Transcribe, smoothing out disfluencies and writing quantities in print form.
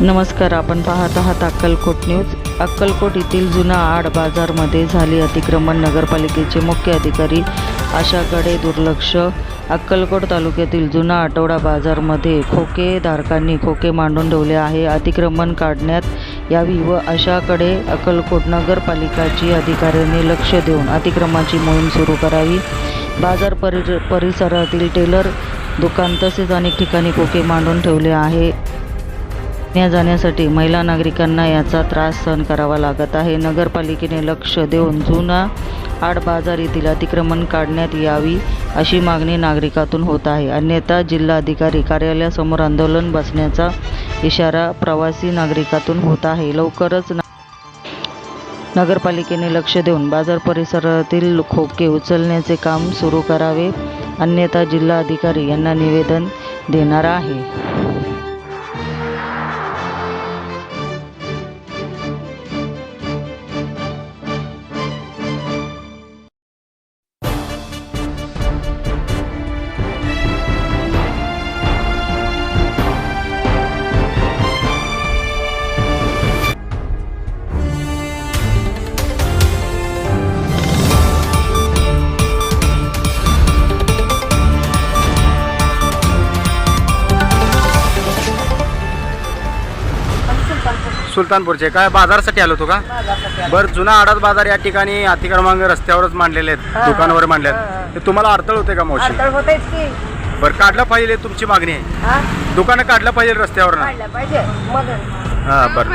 नमस्कार, आपण पाहत आहात अक्कलकोट न्यूज। अक्कलकोट येथील जुना आड बाजारमध्ये झाले अतिक्रमण। नगरपालिकेचे मुख्य अधिकारी आशाकडे दुर्लक्ष। अक्कलकोट तालुक्यातील जुना आठवडा बाजारमध्ये खोकेधारकांनी खोके मांडून ठेवले आहे। अतिक्रमण काढण्यात यावी व अशाकडे अक्कलकोट नगरपालिकाची अधिकाऱ्यांनी लक्ष देऊन अतिक्रमणाची मोहीम सुरू करावी। बाजार परिसरातील टेलर दुकान तसेच अनेक ठिकाणी खोके मांडून ठेवले आहे। जाण्यासाठी महिला नागरिकांना याचा त्रास सहन करावा लागत आहे। नगरपालिकेने लक्ष देऊन जुना आड बाजार येथील अतिक्रमण काढण्यात यावी अशी मागणी नागरिकातून होत आहे। अन्यथा जिल्हाधिकारी कार्यालयासमोर आंदोलन बसण्याचा इशारा प्रवासी नागरिकातून होत आहे। लवकरच नगरपालिकेने लक्ष देऊन बाजार परिसरातील खोके उचलण्याचे काम सुरू करावे, अन्यथा जिल्हाधिकारी यांना निवेदन देणार आहे। सुलतानपूरचे काय बाजारासाठी आलो तो का? बरं, जुना आडात बाजार या ठिकाणी अतिक्रमण रस्त्यावरच मांडलेले आहेत, दुकानावर मांडले आहेत। ते तुम्हाला अडथळ होते का मावशी? अडथळ होतेच की। बरं, काढलं पाहिजे, तुमची मागणी आहे दुकानं काढलं पाहिजे रस्त्यावर ना? काढलं पाहिजे मग हां, बरं